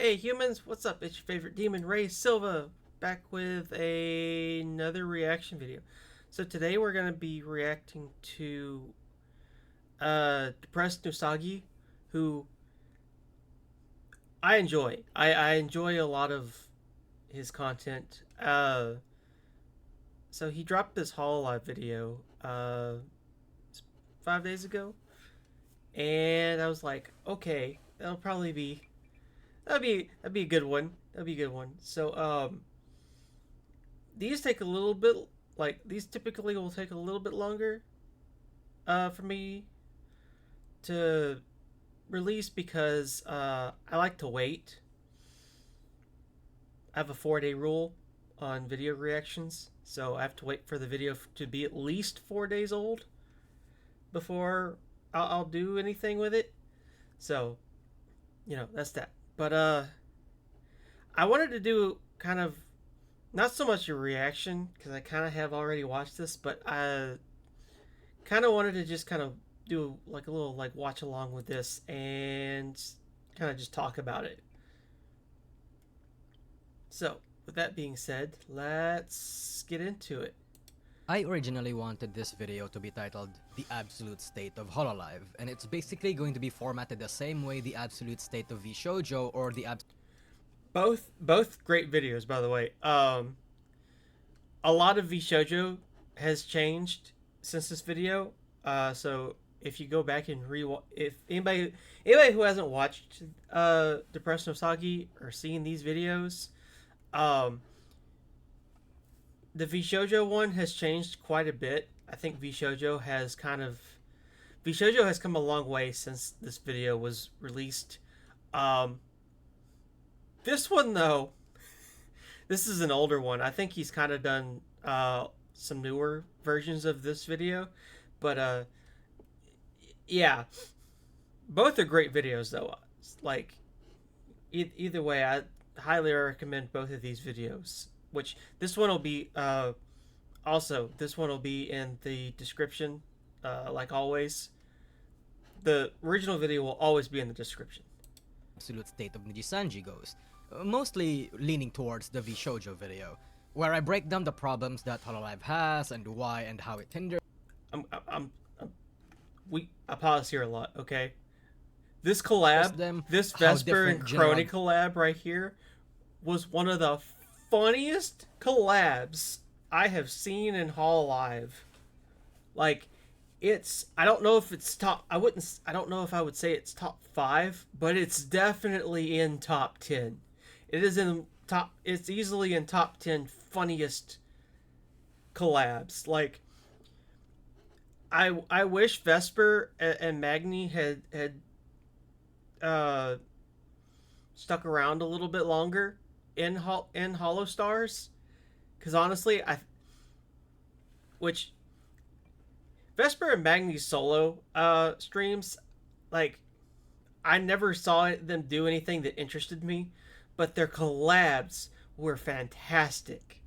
Hey humans, what's up? It's your favorite demon, Raze Silva, back with another reaction video. So today we're gonna be reacting to Depressed Nousagi, who I enjoy. I enjoy a lot of his content. So he dropped this Hololive video 5 days ago, and I was like, okay, that'd be a good one. That'd be a good one. So these take a little bit, like these typically will take a little bit longer for me to release because I like to wait. I have a 4-day rule on video reactions, so I have to wait for the video to be at least 4 days old before I'll do anything with it. So that's that. But I wanted to do kind of not so much a reaction because I kind of have already watched this, but I kind of wanted to just kind of do like a little like watch along with this and kind of just talk about it. So, with that being said, let's get into it. I originally wanted this video to be titled The Absolute State of Hololive, and it's basically going to be formatted the same way the Absolute State of VShojo or the Both great videos, by the way. A lot of VShojo has changed since this video. So if you go back and if anybody who hasn't watched Depressed Nousagi or seen these videos, um, the VShojo one has changed quite a bit. I think VShojo has come a long way since this video was released. Um, this one though, this is an older one. I think he's kind of done some newer versions of this video, but yeah, both are great videos though. Like either way, I highly recommend both of these videos. Which this one will be also this one will be in the description, like always. The original video will always be in the description. Absolute State of Nijisanji goes, mostly leaning towards the VShojo video, where I break down the problems that Hololive has and why and how it hinders. I pause here a lot, okay? This collab, Them, this how Vesper and different Crony general collab right here, was one of the funniest collabs I have seen in Hololive. Like, I don't know if it's top. I don't know if I would say it's top 5, but it's definitely in top 10. It is in top. It's easily in top 10 funniest collabs. Like, I wish Vesper and Magni had uh stuck around a little bit longer in Hollow Stars, because honestly, which Vesper and Magni's solo streams, like, I never saw them do anything that interested me, but their collabs were fantastic.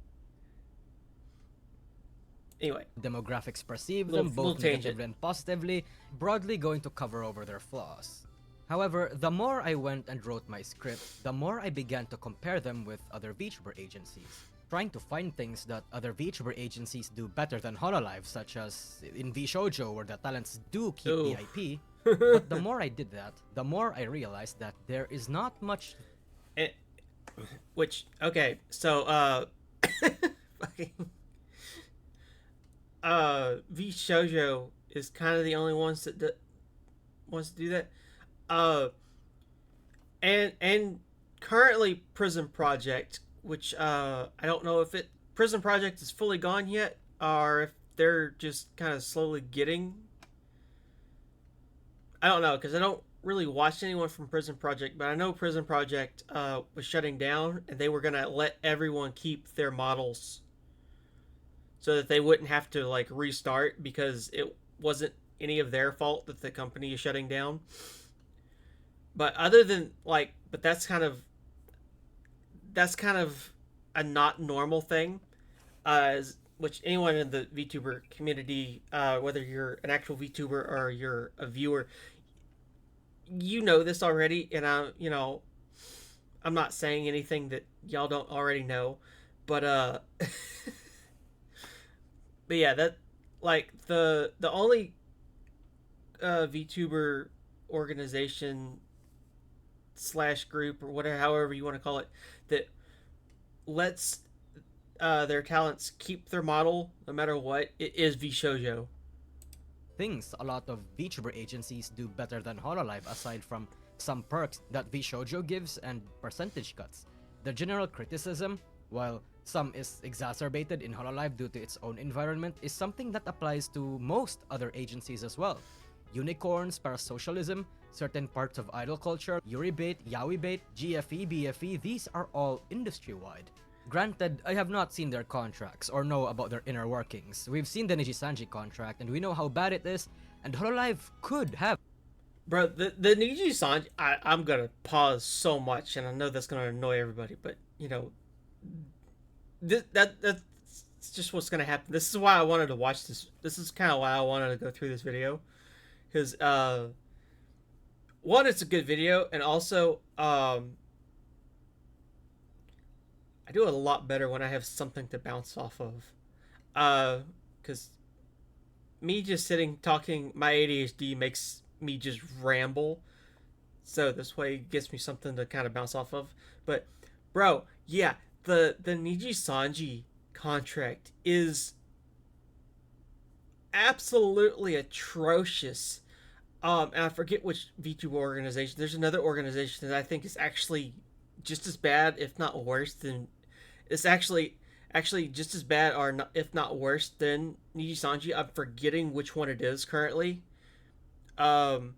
Anyway, demographics perceive them both negatively and positively, broadly going to cover over their flaws. However, the more I went and wrote my script, the more I began to compare them with other VTuber agencies, trying to find things that other VTuber agencies do better than Hololive, such as in VShojo where the talents do keep the IP. But the more I did that, the more I realized that there is not much. Okay, so VShojo is kind of the only ones that wants to do that. And currently Prison Project, which I don't know if Prison Project is fully gone yet, or if they're just kind of slowly getting. I don't know, because I don't really watch anyone from Prison Project, but I know Prison Project was shutting down, and they were gonna let everyone keep their models so that they wouldn't have to like restart because it wasn't any of their fault that the company is shutting down. But other than like, but that's kind of a not normal thing, which anyone in the VTuber community, whether you're an actual VTuber or you're a viewer, you know this already, and I'm not saying anything that y'all don't already know, but but yeah, that like the only VTuber organization slash group or whatever, however you want to call it, that lets their talents keep their model no matter what, it is VShojo. Things a lot of VTuber agencies do better than Hololive aside from some perks that VShojo gives and percentage cuts. The general criticism, while some is exacerbated in Hololive due to its own environment, is something that applies to most other agencies as well. Unicorns, parasocialism, certain parts of idol culture, Yuri bait, Yaoi bait, GFE, BFE, these are all industry-wide. Granted, I have not seen their contracts or know about their inner workings. We've seen the Nijisanji contract and we know how bad it is, and Hololive could have. Bro, the Nijisanji, I'm gonna pause so much, and I know that's gonna annoy everybody, but you know, that's just what's gonna happen. This is why I wanted to watch this. This is kind of why I wanted to go through this video, because one, it's a good video, and also I do it a lot better when I have something to bounce off of. Because me just sitting talking, my ADHD makes me just ramble. So this way it gives me something to kind of bounce off of. But, bro, yeah, the Nijisanji contract is absolutely atrocious. And I forget which VTuber organization. There's another organization that I think is actually just as bad, if not worse, than it's actually just as bad, or not, if not worse, than Nijisanji. I'm forgetting which one it is currently. Um,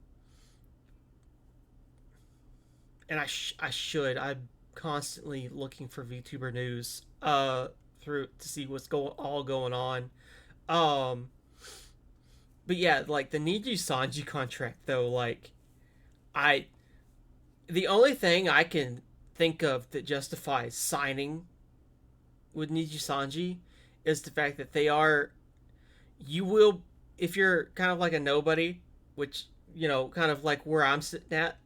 and I should. I'm constantly looking for VTuber news through to see what's going on. Um, but yeah, like the Nijisanji contract though, like I the only thing I can think of that justifies signing with Nijisanji is the fact that they are, you will, if you're kind of like a nobody, which, you know, kind of like where I'm sitting at,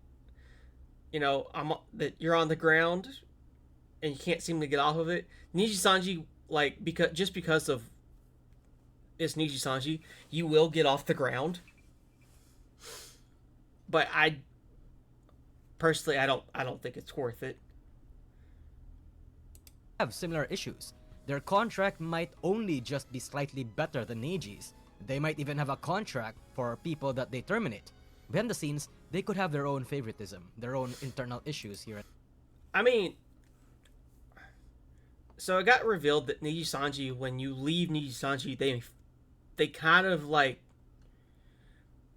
you know, I'm that you're on the ground and you can't seem to get off of it. Nijisanji, like, because of it's Nijisanji, you will get off the ground. But I personally, I don't think it's worth it. Have similar issues. Their contract might only just be slightly better than Niji's. They might even have a contract for people that they terminate. Behind the scenes, they could have their own favoritism, their own internal issues here. I mean, so it got revealed that Nijisanji, when you leave Nijisanji, they kind of like,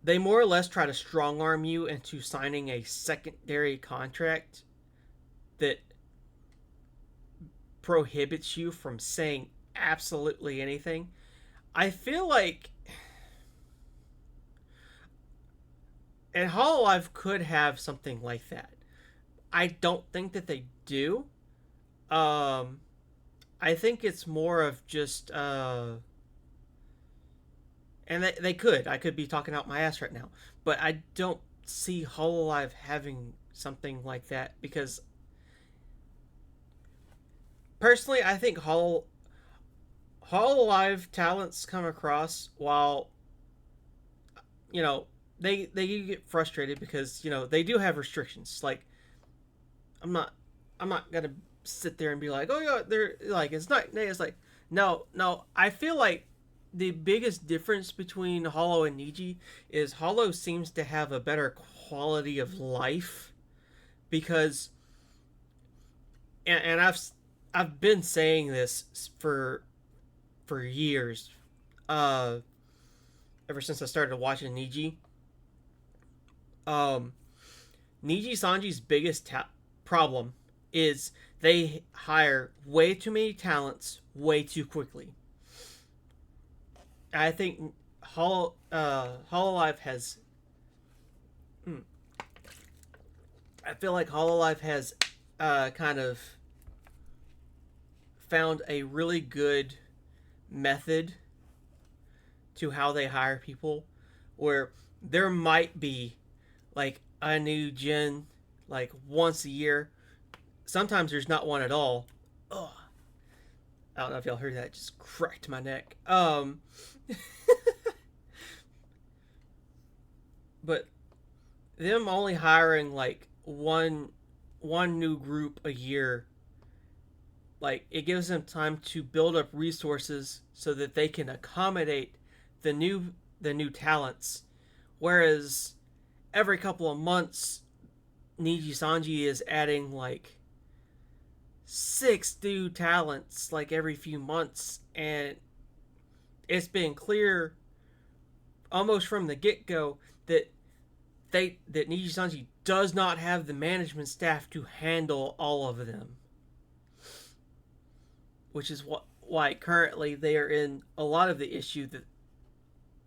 they more or less try to strong arm you into signing a secondary contract that prohibits you from saying absolutely anything. I feel like, and Hololive could have something like that. I don't think that they do. I think it's more of just and they could. I could be talking out my ass right now, but I don't see Hololive having something like that because personally, I think Hololive talents come across while, you know, they get frustrated because, you know, they do have restrictions. Like I'm not gonna sit there and be like, oh yeah, they're like, it's not. It's like, no. I feel like the biggest difference between Hollow and Niji is Hollow seems to have a better quality of life because, and I've been saying this for years, ever since I started watching Niji. Niji Sanji's biggest problem is they hire way too many talents way too quickly. I think Hololive has. I feel like Hololive has kind of found a really good method to how they hire people, where there might be like a new gen like once a year, sometimes there's not one at all. Ugh. I don't know if y'all heard that. It just cracked my neck. But them only hiring like one new group a year, like it gives them time to build up resources so that they can accommodate the new talents. Whereas every couple of months, Niji Sanji is adding like six new talents like every few months, and it's been clear almost from the get go that that Niji Sanji does not have the management staff to handle all of them, which is why currently they are in a lot of the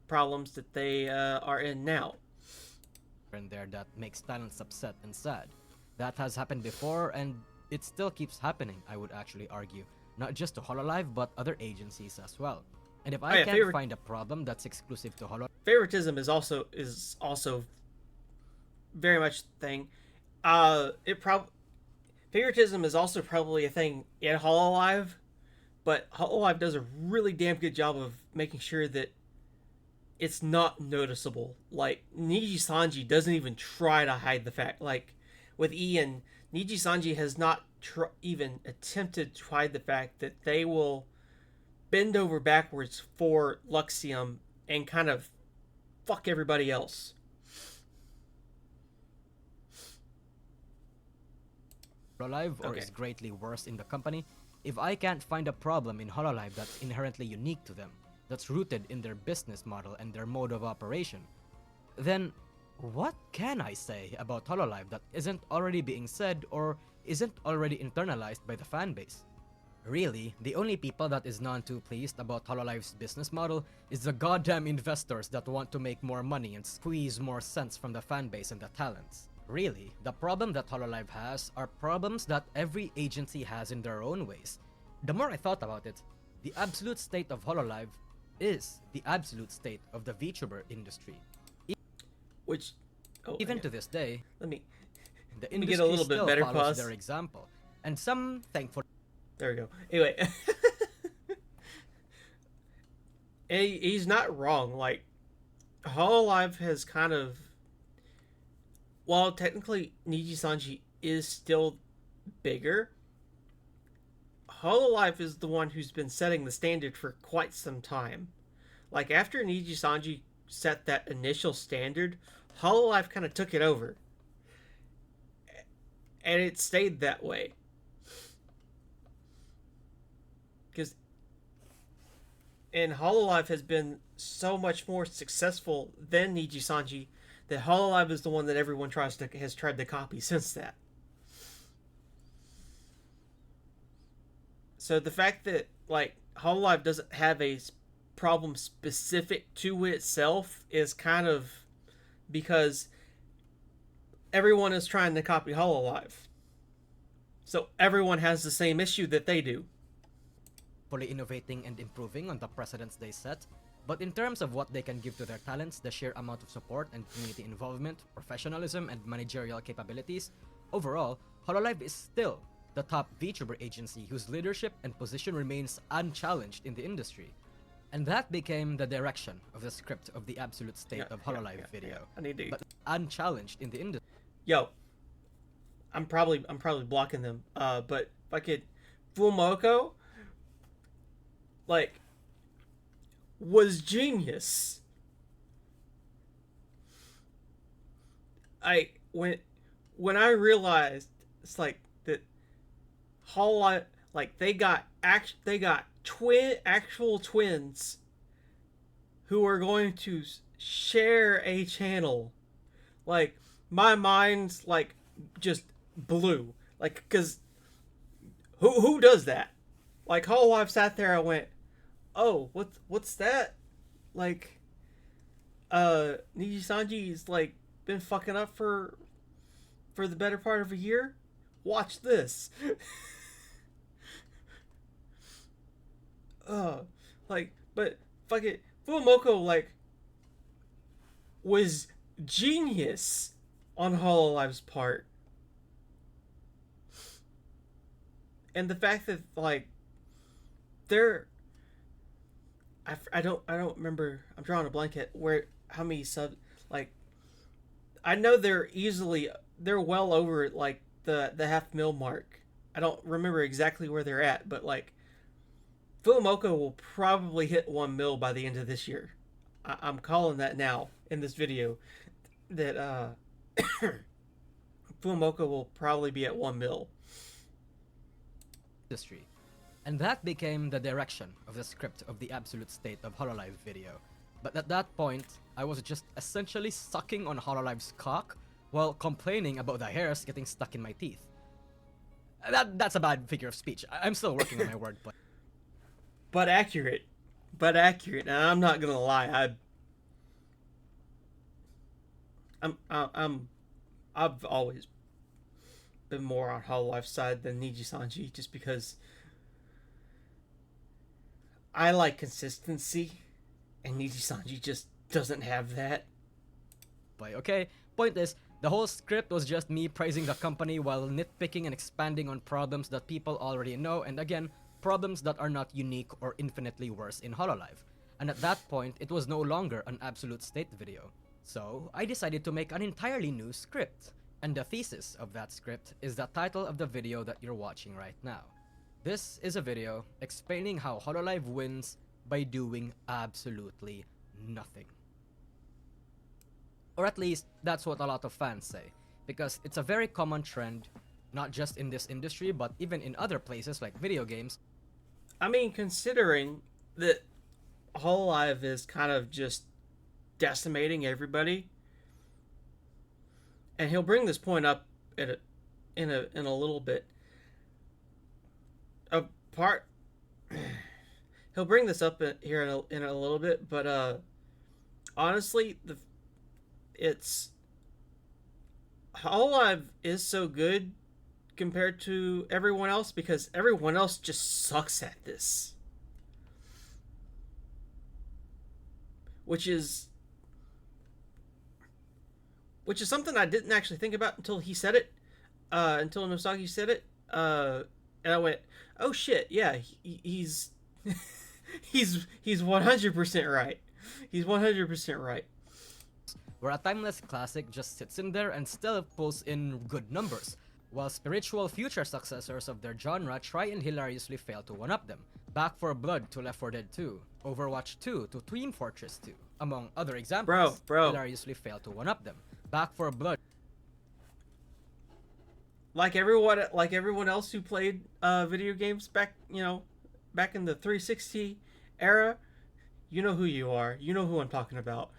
problems that they are in now. And there that makes talents upset and sad. That has happened before, and it still keeps happening, I would actually argue. Not just to Hololive, but other agencies as well. And if I can't find a problem that's exclusive to Hololive... Favoritism is also very much the thing. Favoritism is also probably a thing in Hololive, but Hololive does a really damn good job of making sure that it's not noticeable. Like, Niji Sanji doesn't even try to hide the fact. Like, with Ian, Niji Sanji has not even attempted to hide the fact that they will bend over backwards for Luxium and kind of fuck everybody else. Hololive, or is greatly worse in the company, if I can't find a problem in Hololive that's inherently unique to them, that's rooted in their business model and their mode of operation, then what can I say about Hololive that isn't already being said or isn't already internalized by the fanbase? Really, the only people that is none too pleased about Hololive's business model is the goddamn investors that want to make more money and squeeze more cents from the fanbase and the talents. Really, the problem that Hololive has are problems that every agency has in their own ways. The more I thought about it, the absolute state of Hololive is the absolute state of the Vtuber industry. Which, even to this day, the industry get a little still bit better follows their example, and some thankful. There we go. Anyway, he's not wrong. Like, Hololive has kind of, while technically Niji Sanji is still bigger, Hololive is the one who's been setting the standard for quite some time. Like, after Niji Sanji set that initial standard, Hololive kind of took it over. And it stayed that way. And Hololive has been so much more successful than Niji Sanji that Hololive is the one that everyone has tried to copy since that. So the fact that like Hololive doesn't have a problem specific to itself is kind of because everyone is trying to copy Hololive. So everyone has the same issue that they do. Fully innovating and improving on the precedents they set, but in terms of what they can give to their talents, the sheer amount of support and community involvement, professionalism, and managerial capabilities, overall, Hololive is still the top VTuber agency whose leadership and position remains unchallenged in the industry. And that became the direction of the script of the absolute state of Hololive video. I need to... But unchallenged in the industry. Yo, I'm probably blocking them. But fucking Fumoko, like, was genius. When I realized it's like that Hololive, like they got actual twins who are going to share a channel, like my mind's like just blew, like, because who does that? Like, Hololive sat there, I went, oh, what's that? Like, Niji Sanji's like been fucking up for the better part of a year. Watch this. Like, but fuck it, Fumoko like was genius on Hololive's part. and the fact that like they're I don't remember. I'm drawing a blanket where how many sub like I know they're well over like the half mil mark. I don't remember exactly where they're at, but like Fumoka will probably hit 1 mil by the end of this year. I'm calling that now in this video that Fumoka will probably be at 1 mil. Industry. And that became the direction of the script of the absolute state of Hololive video. But at that point, I was just essentially sucking on Hololive's cock while complaining about the hairs getting stuck in my teeth. That's a bad figure of speech. I'm still working on my wordplay. But accurate. And I'm not gonna lie, I've always been more on Hololife's side than Nijisanji, just because I like consistency, and Nijisanji just doesn't have that. Okay, point is, the whole script was just me praising the company while nitpicking and expanding on problems that people already know, and again, problems that are not unique or infinitely worse in Hololive. And at that point, it was no longer an absolute state video. So, I decided to make an entirely new script. And the thesis of that script is the title of the video that you're watching right now. This is a video explaining how Hololive wins by doing absolutely nothing. Or at least, that's what a lot of fans say, because it's a very common trend, not just in this industry, but even in other places like video games. I mean, considering that Hololive is kind of just decimating everybody, and he'll bring this point up in a little bit. He'll bring this up here in a little bit, but honestly, it's Hololive is so good compared to everyone else because everyone else just sucks at this, which is something I didn't actually think about until he said it, until Nousagi said it, and I went, "Oh shit, yeah, he's he's 100% right. He's 100% right." Where a timeless classic just sits in there and still pulls in good numbers, while spiritual future successors of their genre try and hilariously fail to one-up them. Back 4 Blood to Left 4 Dead 2, Overwatch 2 to Team Fortress 2, among other examples, hilariously fail to one-up them. Back 4 Blood. Like everyone else who played video games back in the 360 era, you know who you are. You know who I'm talking about.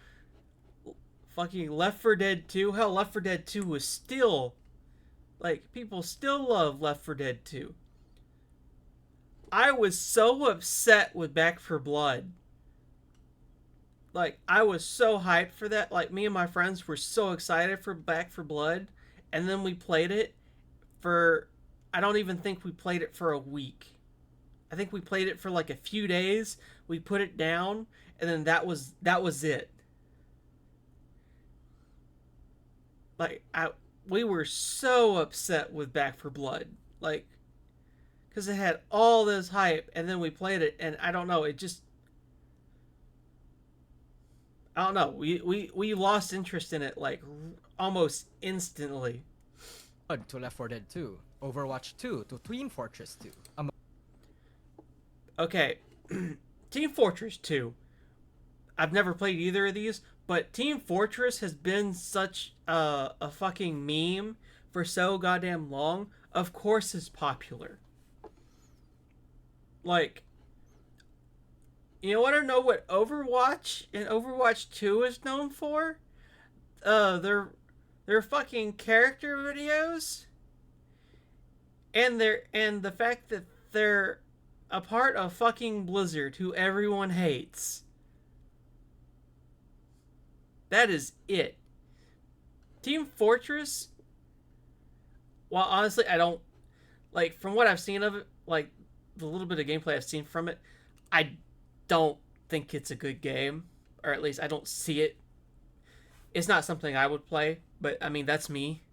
Fucking Left 4 Dead 2. Hell, Left 4 Dead 2 was still, like, people still love Left 4 Dead 2. I was so upset with Back 4 Blood. Like, I was so hyped for that. Like, me and my friends were so excited for Back 4 Blood. And then we played it for, I don't even think we played it for a week. I think we played it for like a few days. We put it down, and then that was it. Like, we were so upset with Back 4 Blood. Like, because it had all this hype, and then we played it, and I don't know, it just, I don't know, we lost interest in it, like, almost instantly. To Left 4 Dead 2, Overwatch 2 to Team Fortress 2. Okay, Team Fortress 2. I've never played either of these, but Team Fortress has been such a fucking meme for so goddamn long. Of course it's popular. Like, you want to know what Overwatch and Overwatch 2 is known for? Their fucking character videos, and the fact that they're a part of fucking Blizzard, who everyone hates. That is it. Team Fortress, well, honestly, I don't, like, from what I've seen of it, like, the little bit of gameplay I've seen from it, I don't think it's a good game, or at least I don't see it. It's not something I would play, but, I mean, that's me.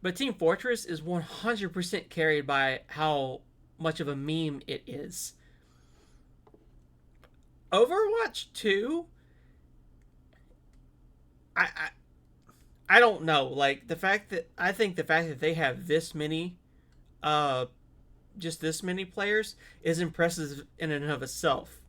But Team Fortress is 100% carried by how much of a meme it is. Overwatch 2, I, I I don't know. Like I think the fact that they have this many, uh, just this many players is impressive in and of itself.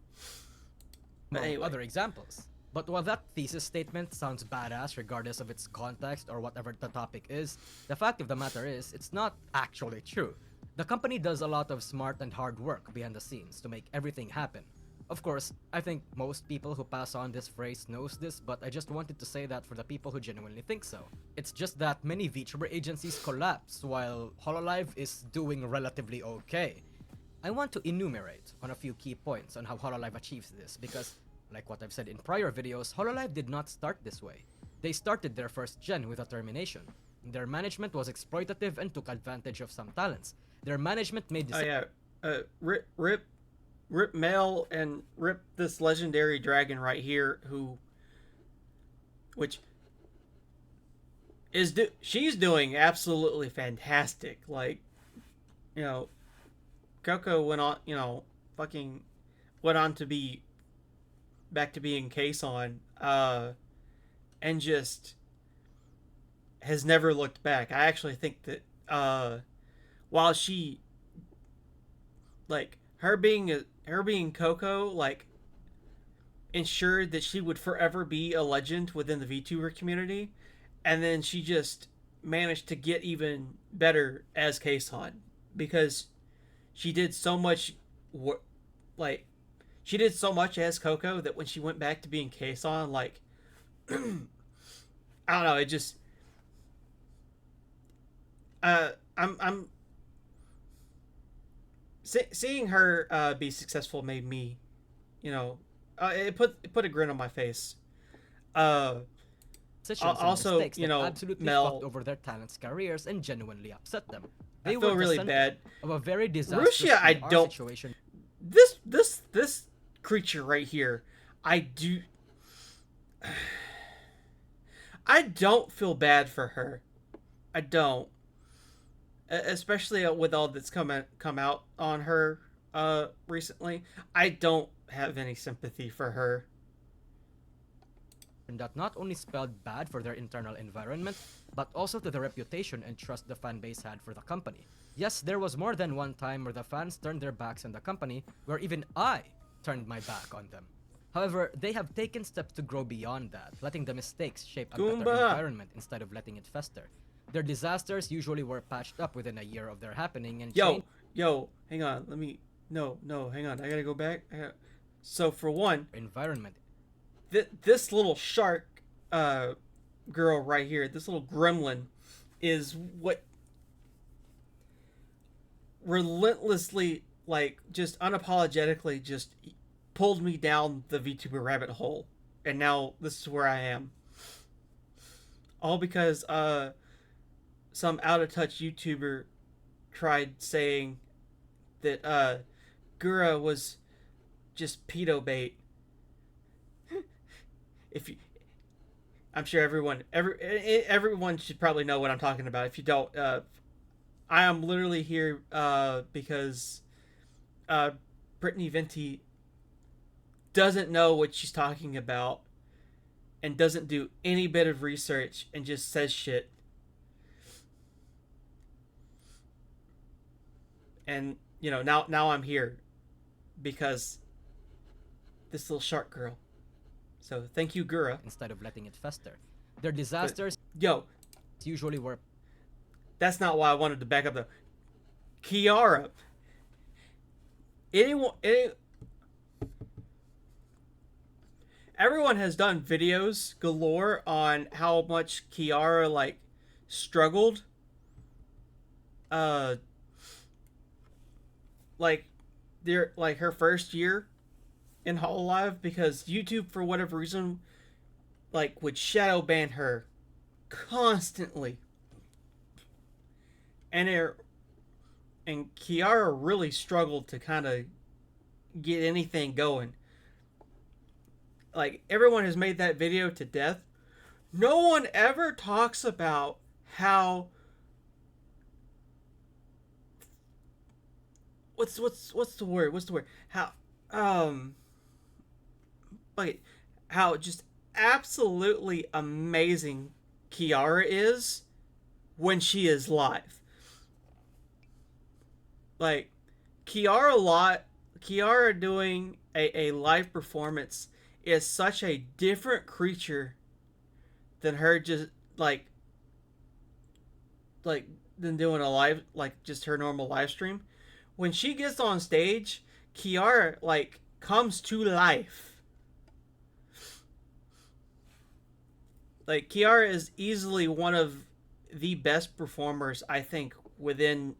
But anyway, other examples. But while that thesis statement sounds badass regardless of its context or whatever the topic is, the fact of the matter is, it's not actually true. The company does a lot of smart and hard work behind the scenes to make everything happen. Of course, I think most people who pass on this phrase knows this, but I just wanted to say that for the people who genuinely think so. It's just that many VTuber agencies collapsed while Hololive is doing relatively okay. I want to enumerate on a few key points on how Hololive achieves this because, like what I've said in prior videos, Hololive did not start this way. They started their first gen with a termination. Their management was exploitative and took advantage of some talents. Their management made rip Mel and rip this legendary dragon right here which is she's doing absolutely fantastic. Like, you know, Coco went on, fucking went on to be back to being Kason, and just has never looked back. I actually think that while she, like, her being Coco, like, ensured that she would forever be a legend within the VTuber community, and then she just managed to get even better as Kason because she did so much she did so much as Coco that when she went back to being Kason, like, I don't know, it just I'm seeing her be successful made me, it put a grin on my face. Also, absolutely Mel, fucked over their talents' careers and genuinely upset them. They I feel really bad. Of a very disastrous Rusia, I don't. Situation. This creature right here, I don't feel bad for her. I don't, especially with all that's come out on her recently. I don't have any sympathy for her. That not only spelled bad for their internal environment, but also to the reputation and trust the fan base had for the company. Yes, there was more than one time where the fans turned their backs on the company, where even I turned my back on them. However, they have taken steps to grow beyond that, letting the mistakes shape a better environment instead of letting it fester. Their disasters usually were patched up within a year of their happening and hang on, hang on, I gotta go back. So for one, environment. This little shark girl right here, this little gremlin, is what relentlessly, like, just unapologetically just pulled me down the VTuber rabbit hole, and now this is where I am. All because some out of touch YouTuber tried saying that Gura was just pedo bait. I'm sure everyone should probably know what I'm talking about. If you don't, I am literally here because Brittany Venti doesn't know what she's talking about and doesn't do any bit of research and just says shit. And now I'm here because this little shark girl. So thank you, Gura. Instead of letting it fester. Their disasters usually were. That's not why I wanted to back up though. Kiara. Everyone has done videos galore on how much Kiara, like, struggled. Like her first year in Hololive because YouTube, for whatever reason, like, would shadow ban her constantly, and Kiara really struggled to kind of get anything going. Like, everyone has made that video to death. No one ever talks about how what's the word? What's the word? How um like how just absolutely amazing Kiara is when she is live. Like Kiara doing a live performance is such a different creature than her just like like than doing a live like just her normal live stream. When she gets on stage, Kiara like comes to life. Like Kiara is easily one of the best performers I think within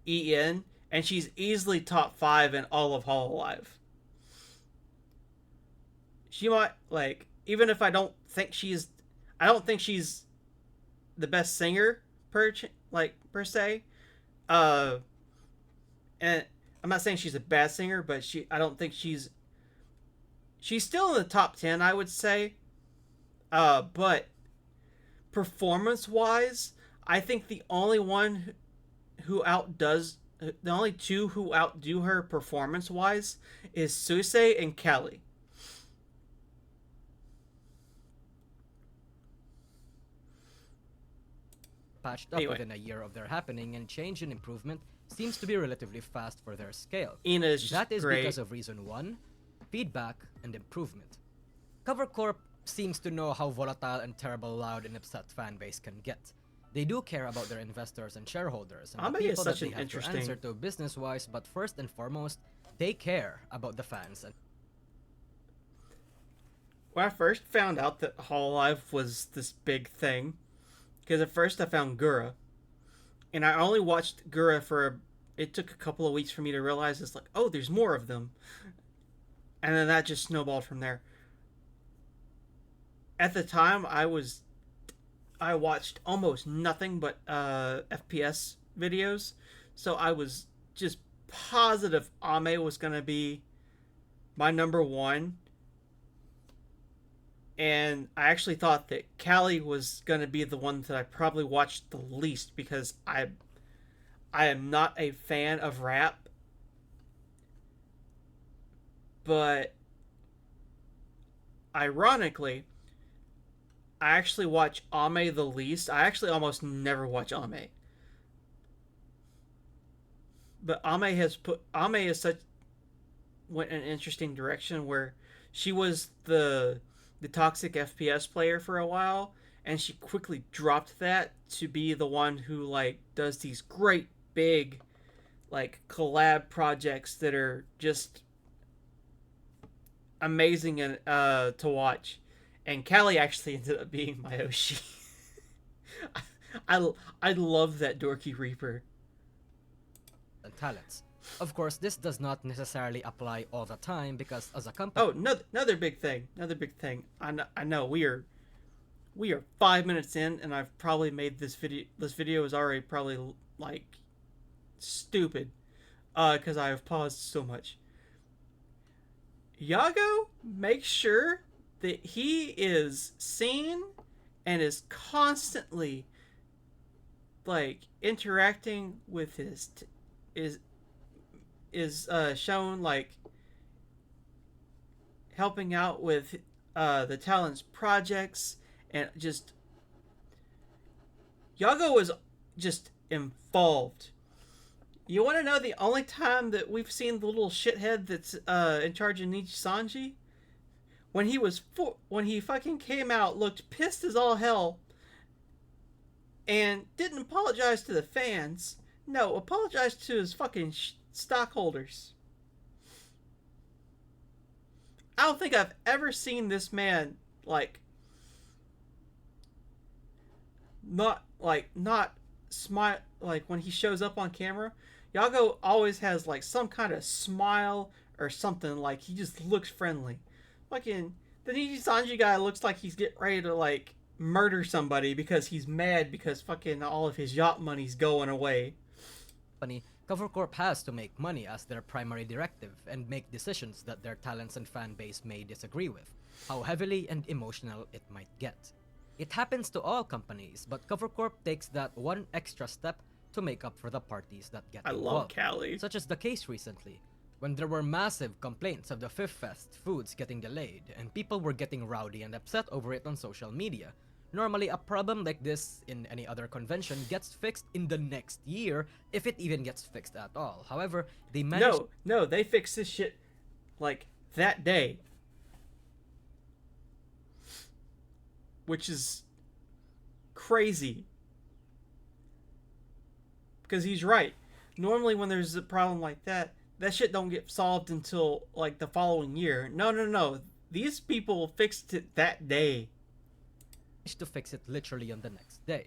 EN, and she's easily top 5 in all of Hololive. She might like even if I don't think she's the best singer per se. Uh, and I'm not saying she's a bad singer, but I don't think she's still in the top 10, I would say. But performance wise, I think the only two who outdo her performance wise is Suse and Kelly. Patched up within a year of their happening, and change and improvement seems to be relatively fast for their scale. That is great. Because of reason 1, feedback and improvement. Cover Corp seems to know how volatile and terrible loud and upset fanbase can get. They do care about their investors and shareholders and the people that they have to answer to business-wise, but first and foremost, they care about the fans. And when I first found out that Hololive was this big thing, because at first I found Gura, and I only watched Gura it took a couple of weeks for me to realize it's like, oh, there's more of them. And then that just snowballed from there. At the time, I watched almost nothing but FPS videos, so I was just positive Ame was going to be my number one. And I actually thought that Callie was going to be the one that I probably watched the least because I am not a fan of rap. But ironically, I actually watch Ame the least. I actually almost never watch Ame. But Ame is went in an interesting direction where she was the toxic FPS player for a while, and she quickly dropped that to be the one who like does these great big like collab projects that are just amazing and to watch. And Callie actually ended up being my Oshi. I love that dorky Reaper. And talents. Of course, this does not necessarily apply all the time because as a company... Oh, another big thing. I know we are 5 minutes in, and I've probably made this video. This video is already probably like stupid, because I have paused so much. Yago makes sure that he is seen and is constantly like interacting with is shown like helping out with the talent's projects, and just Yago is just involved. You want to know the only time that we've seen the little shithead that's in charge of Nijisanji? When he fucking came out, looked pissed as all hell, and didn't apologize to the fans. No, apologized to his fucking stockholders. I don't think I've ever seen this man like not smile like when he shows up on camera. Yago always has like some kind of smile or something, like he just looks friendly. Fucking the Niji Sanji guy looks like he's getting ready to like murder somebody because he's mad because fucking all of his yacht money's going away. Cover Corp has to make money as their primary directive and make decisions that their talents and fan base may disagree with, how heavily and emotional it might get. It happens to all companies, but Cover Corp takes that one extra step to make up for the parties that get I love involved. Cali. Such as the case recently, when there were massive complaints of the Fifth Fest foods getting delayed, and people were getting rowdy and upset over it on social media. Normally, a problem like this in any other convention gets fixed in the next year, if it even gets fixed at all. However, they managed... No, they fixed this shit, like, that day. Which is crazy. Because he's right. Normally when there's a problem like that, that shit don't get solved until, like, the following year. No. These people fixed it that day. To fix it literally on the next day.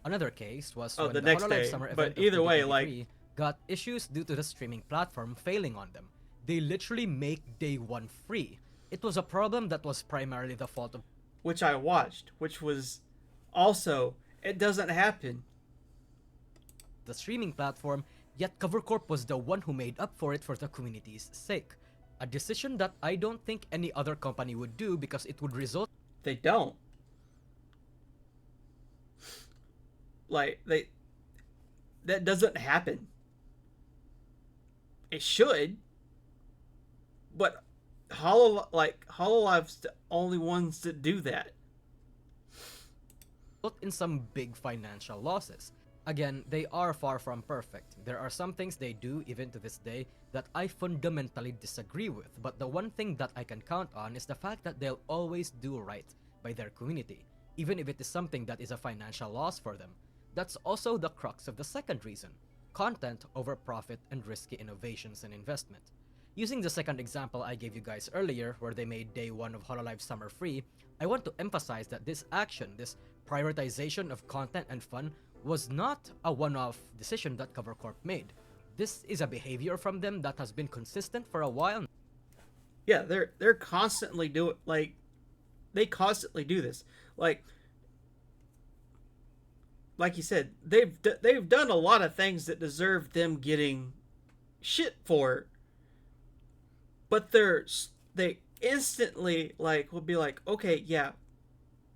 Another case was when the next Hololive day. Summer But event either of way, 2023 like, got issues due to the streaming platform failing on them. They literally make day one free. It was a problem that was primarily the fault of... which I watched, which was also, it doesn't happen. The streaming platform, yet CoverCorp was the one who made up for it for the community's sake. A decision that I don't think any other company would do because it would result... They don't. Like, that doesn't happen. It should, but Hololive's the only ones that do that. In some big financial losses. Again, they are far from perfect. There are some things they do, even to this day, that I fundamentally disagree with, but the one thing that I can count on is the fact that they'll always do right by their community, even if it is something that is a financial loss for them. That's also the crux of the second reason: content over profit and risky innovations and investment. Using the second example I gave you guys earlier, where they made day one of Hololive Summer free, I want to emphasize that this action, this prioritization of content and fun, was not a one-off decision that CoverCorp made. This is a behavior from them that has been consistent for a while. Yeah, they're constantly they constantly do this. Like you said, they've done a lot of things that deserve them getting shit for. But they instantly will be like, okay, yeah,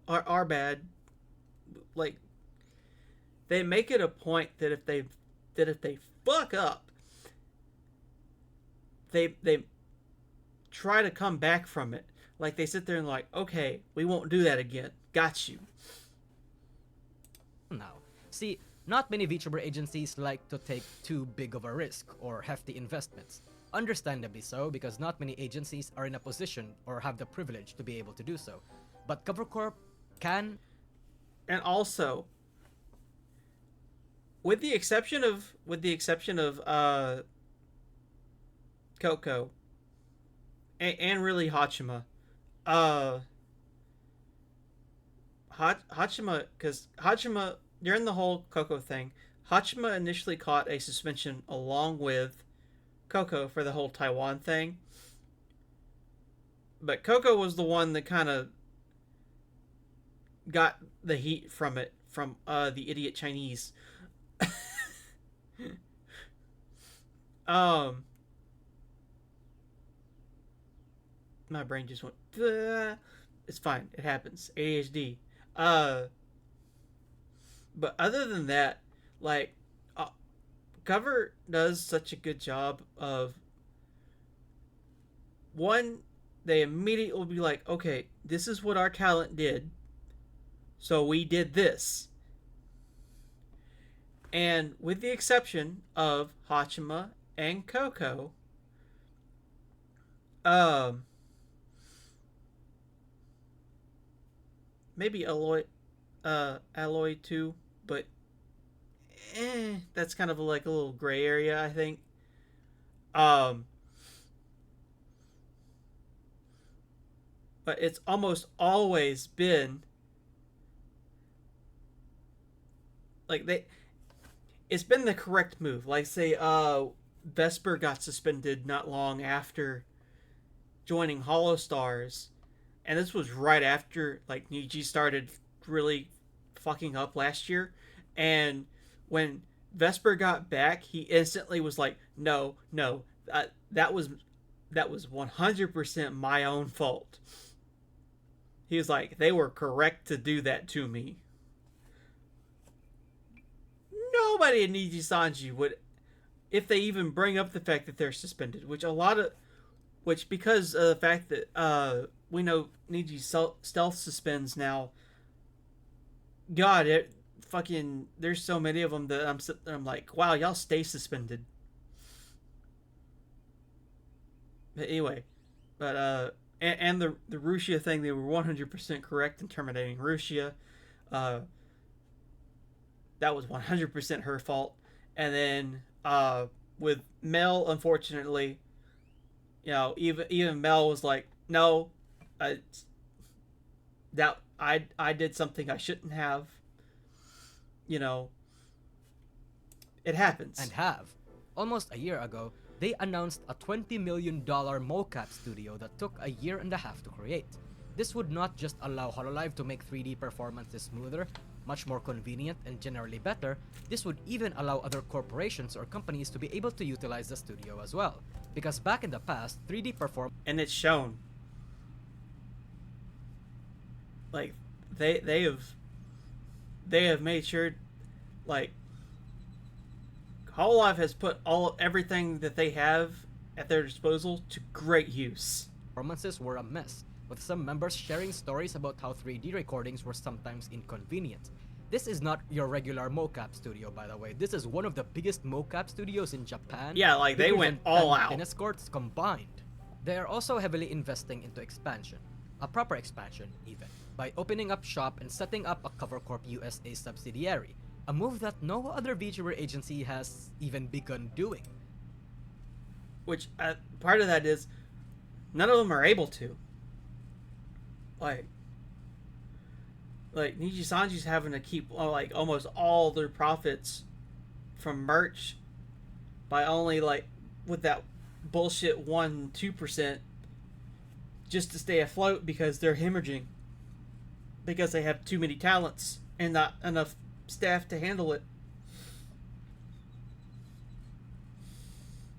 our bad. Like, they make it a point that if they fuck up, they try to come back from it. Like, they sit there and like, okay, we won't do that again. Got you. Now, see, not many VTuber agencies like to take too big of a risk or hefty investments. Understandably so, because not many agencies are in a position or have the privilege to be able to do so. But CoverCorp can. And also, with the exception of Coco and really Hachima, Hachima, because Hachima, during the whole Coco thing, Hachima initially caught a suspension along with Coco for the whole Taiwan thing. But Coco was the one that kind of got the heat from it, from the idiot Chinese. My brain just went, it's fine, it happens, ADHD. But other than that, Cover does such a good job of, one, they immediately will be like, okay, this is what our talent did, so we did this. And with the exception of Hachima and Coco, maybe Alloy too, but that's kind of like a little gray area, I think. But it's almost always been it's been the correct move. Like, say, Vesper got suspended not long after joining Holostars, and this was right after Niji started really fucking up last year. And when Vesper got back, he instantly was like, no, that was 100% my own fault. He was like, they were correct to do that to me. nobody in Niji Sanji would, if they even bring up the fact that they're suspended, which because of the fact that we know Niji stealth suspends now. God, there's so many of them that I'm like, wow, y'all stay suspended. But anyway, and the Rushia thing, they were 100% correct in terminating Rushia. Uh, that was 100% her fault. And then with Mel, unfortunately, even Mel was like, no, that I did something I shouldn't have. It happens. And almost a year ago, they announced a $20 million mocap studio that took a year and a half to create. This would not just allow Hololive to make 3D performances smoother, much more convenient, and generally better, this would even allow other corporations or companies to be able to utilize the studio as well. Because back in the past, 3D and it's shown. Like, they have made sure, like, Hololive has put everything that they have at their disposal to great use. Performances were a mess, with some members sharing stories about how 3D recordings were sometimes inconvenient. This is not your regular mocap studio, by the way. This is one of the biggest mocap studios in Japan. Yeah, like they went all out. Tennis courts combined. They are also heavily investing into expansion, a proper expansion even, by opening up shop and setting up a CoverCorp USA subsidiary, a move that no other VTuber agency has even begun doing. Which, part of that is, none of them are able to. Like Niji Sanji's having to keep like almost all their profits from merch by only with that bullshit 1-2% just to stay afloat because they're hemorrhaging because they have too many talents and not enough staff to handle it.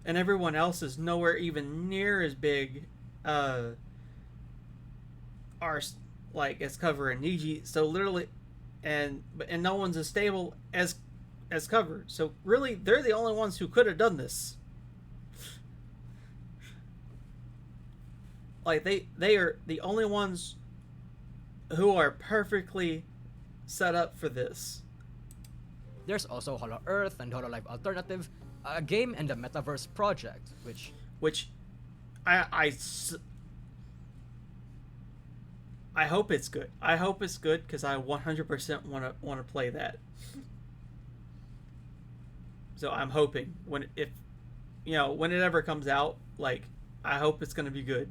And everyone else is nowhere even near as big as Cover and Niji, so literally, and no one's as stable as Cover. So really, they're the only ones who could have done this. Like they are the only ones who are perfectly set up for this. There's also Holo Earth and Hololive Alternative, a game and a metaverse project, which I hope it's good. I hope it's good because I 100% want to play that. So I'm hoping when it ever comes out, I hope it's gonna be good.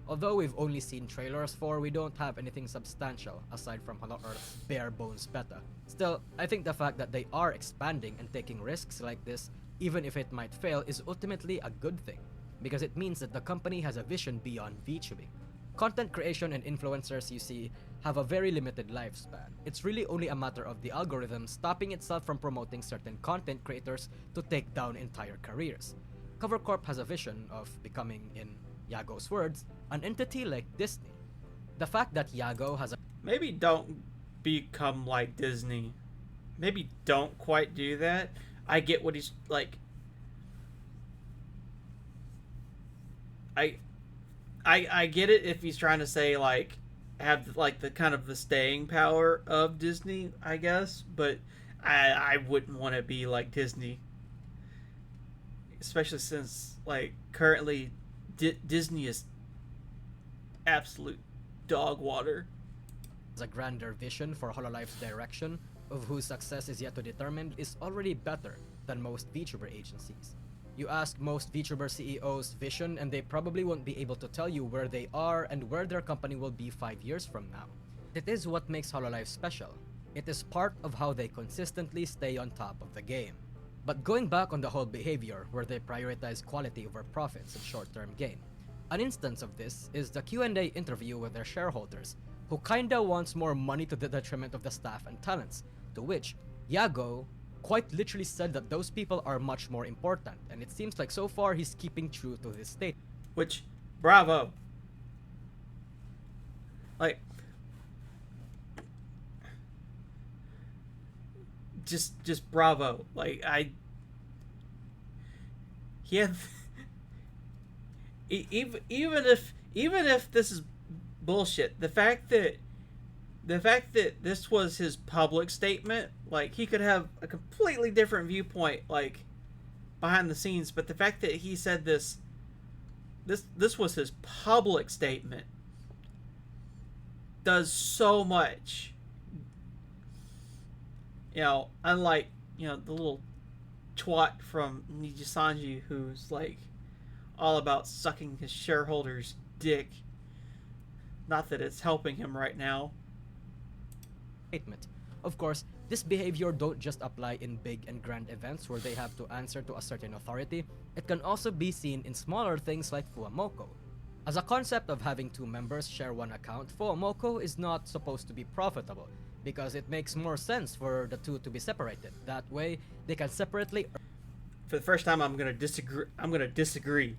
Although we've only seen trailers for, we don't have anything substantial aside from Holo Earth's bare bones beta. Still, I think the fact that they are expanding and taking risks like this, even if it might fail, is ultimately a good thing, because it means that the company has a vision beyond VTubing. Content creation and influencers, you see, have a very limited lifespan. It's really only a matter of the algorithm stopping itself from promoting certain content creators to take down entire careers. CoverCorp has a vision of becoming, in Yago's words, an entity like Disney. The fact that Yago has a... Maybe don't become like Disney. Maybe don't quite do that. I get what he's like. I get it if he's trying to say have the kind of the staying power of Disney, I guess, but I wouldn't want to be like Disney, especially since currently Disney is absolute dog water. A grander vision for Hololive's direction, of whose success is yet to determine, is already better than most VTuber agencies. You ask most VTuber CEOs' vision and they probably won't be able to tell you where they are and where their company will be 5 years from now. It is what makes Hololive special. It is part of how they consistently stay on top of the game. But going back on the whole behavior where they prioritize quality over profits and short-term gain, an instance of this is the Q&A interview with their shareholders, who kinda wants more money to the detriment of the staff and talents, to which Yago quite literally said that those people are much more important, and it seems like so far he's keeping true to his state. Which, bravo. just bravo. Like he had even if this is bullshit, the fact that this was his public statement, like he could have a completely different viewpoint, like behind the scenes, but the fact that he said this was his public statement does so much. You know, unlike, you know, the little twat from Nijisanji who's like all about sucking his shareholders' dick. Not that it's helping him right now. Statement. Of course, this behavior don't just apply in big and grand events where they have to answer to a certain authority. It can also be seen in smaller things like Fuamoko. As a concept of having two members share one account, Fuamoko is not supposed to be profitable because it makes more sense for the two to be separated. That way, they can separately. For the first time, I'm gonna disagree.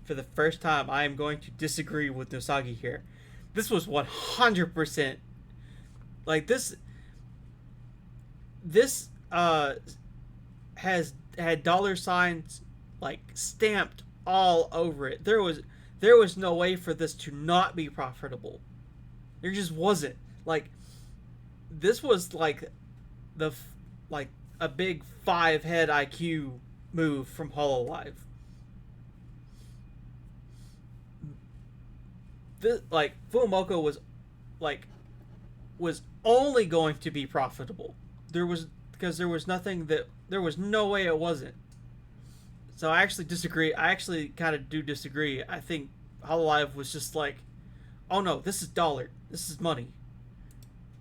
For the first time, I am going to disagree with Nousagi here. This was 100% like this. This has had dollar signs like stamped all over it. There was no way for this to not be profitable. There just wasn't. Like this was like like a big 5-head IQ move from Hololive. This, like Fuamoko was only going to be profitable. There was no way it wasn't. So I actually disagree. I actually kind of do disagree. I think Hololive was just like, oh no, this is dollar. This is money.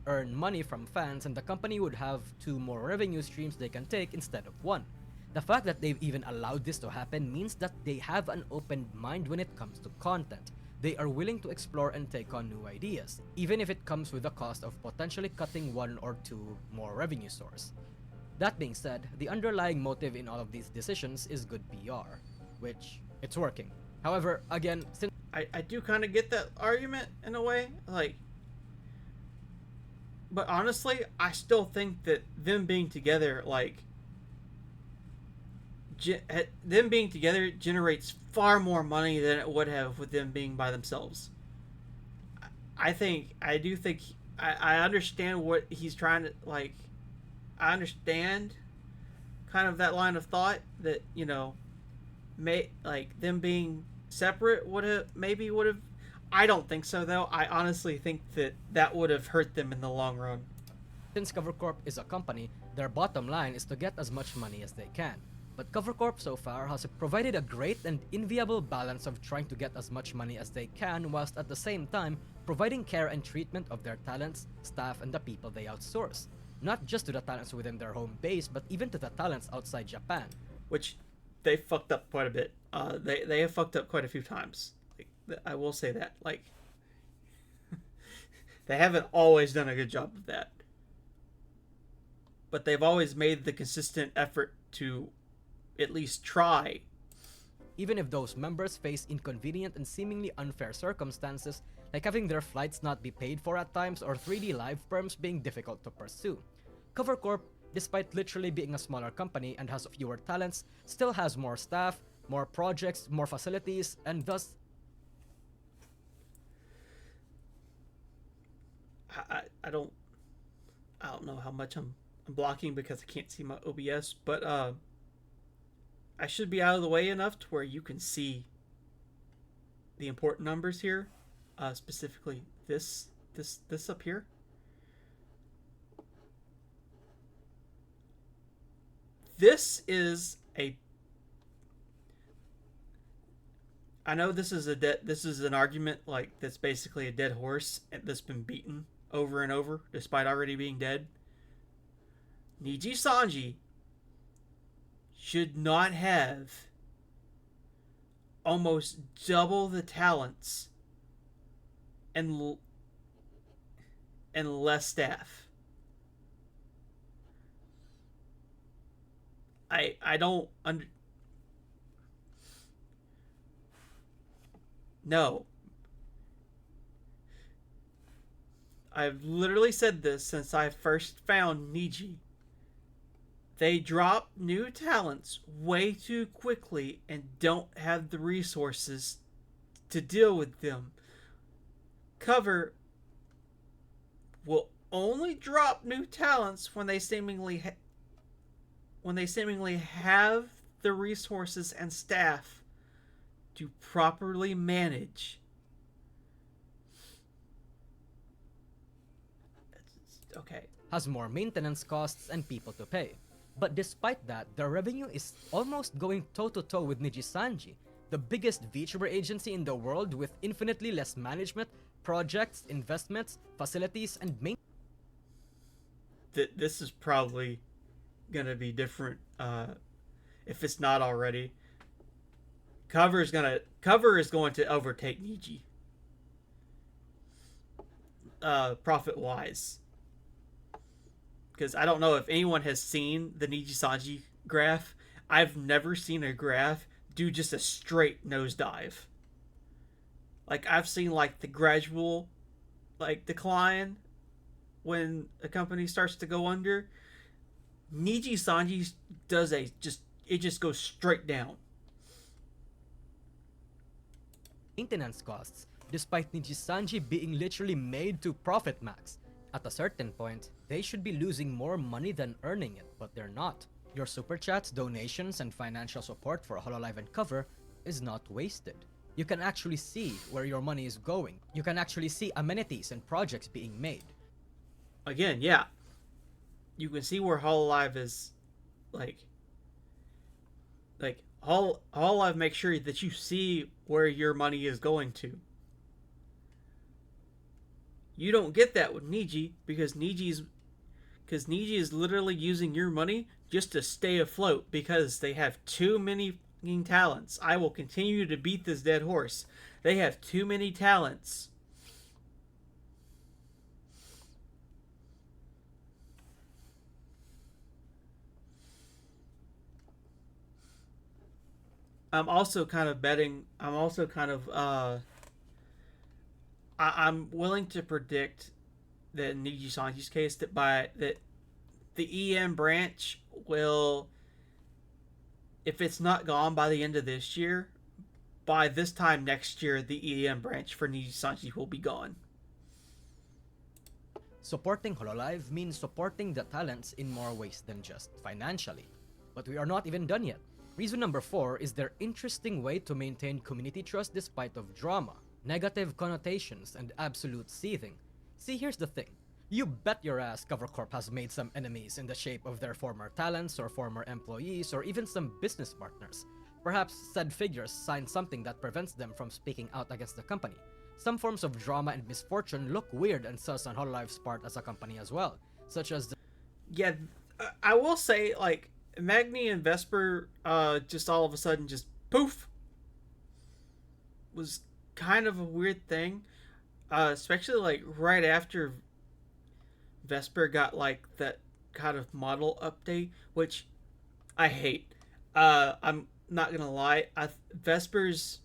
Earn money from fans, and the company would have 2 more revenue streams they can take instead of 1. The fact that they've even allowed this to happen means that they have an open mind when it comes to content. They are willing to explore and take on new ideas, even if it comes with the cost of potentially cutting 1 or 2 more revenue sources. That being said, the underlying motive in all of these decisions is good PR, which it's working. However, again, since I do kind of get that argument in a way, like, but honestly, I still think that them being together, like, them being together generates far more money than it would have with them being by themselves. I understand what he's trying to, like, I understand kind of that line of thought that, you know, like them being separate would have I don't think so though. I honestly think that would have hurt them in the long run. Since CoverCorp is a company, their bottom line is to get as much money as they can. But CoverCorp so far has provided a great and enviable balance of trying to get as much money as they can whilst at the same time providing care and treatment of their talents, staff, and the people they outsource. Not just to the talents within their home base, but even to the talents outside Japan. Which they fucked up quite a bit. They have fucked up quite a few times. Like, I will say that. Like, they haven't always done a good job of that. But they've always made the consistent effort to at least try. Even if those members face inconvenient and seemingly unfair circumstances, like having their flights not be paid for at times or 3D live perms being difficult to pursue. CoverCorp, despite literally being a smaller company and has fewer talents, still has more staff, more projects, more facilities, and thus... I don't know how much I'm blocking because I can't see my OBS, but I should be out of the way enough to where you can see the important numbers here, specifically this up here. This is a. I know this is an argument like that's basically a dead horse that's been beaten over and over despite already being dead. Niji Sanji should not have almost double the talents and less staff. I don't no. I've literally said this since I first found Niji. they drop new talents way too quickly and don't have the resources to deal with them. Cover will only drop new talents when they seemingly have the resources and staff to properly manage. Okay. Has more maintenance costs and people to pay. But despite that, their revenue is almost going toe-to-toe with Nijisanji, the biggest VTuber agency in the world with infinitely less management, projects, investments, facilities, and maintenance. This is probably gonna be different if it's not already. Cover is going to overtake Niji profit wise, because I don't know if anyone has seen the Nijisanji graph. I've never seen a graph do just a straight nosedive. Like, I've seen like the gradual like decline when a company starts to go under. Nijisanji does it just goes straight down. Maintenance costs, despite Nijisanji being literally made to profit max. At a certain point, they should be losing more money than earning it, but they're not. Your super chats, donations, and financial support for Hololive and Cover is not wasted. You can actually see where your money is going. You can actually see amenities and projects being made. Again, yeah. You can see where Hololive is like Hololive makes sure that you see where your money is going to. You don't get that with Niji because Niji is literally using your money just to stay afloat because they have too many talents. I will continue to beat this dead horse. They have too many talents. I'm also kind of I'm willing to predict that in Niji Sanji's case that the EM branch will, if it's not gone by the end of this year, by this time next year the EM branch for Niji Sanji will be gone. Supporting Hololive means supporting the talents in more ways than just financially. But we are not even done yet. Reason number 4 is their interesting way to maintain community trust despite of drama, negative connotations, and absolute seething. See, here's the thing. You bet your ass Cover Corp has made some enemies in the shape of their former talents or former employees or even some business partners. Perhaps said figures signed something that prevents them from speaking out against the company. Some forms of drama and misfortune look weird and sus on Hololive's part as a company as well, such as Yeah, I will say, like, Magni and Vesper just all of a sudden just poof was kind of a weird thing, especially like right after Vesper got like that kind of model update, which I hate. I'm not gonna lie, Vesper's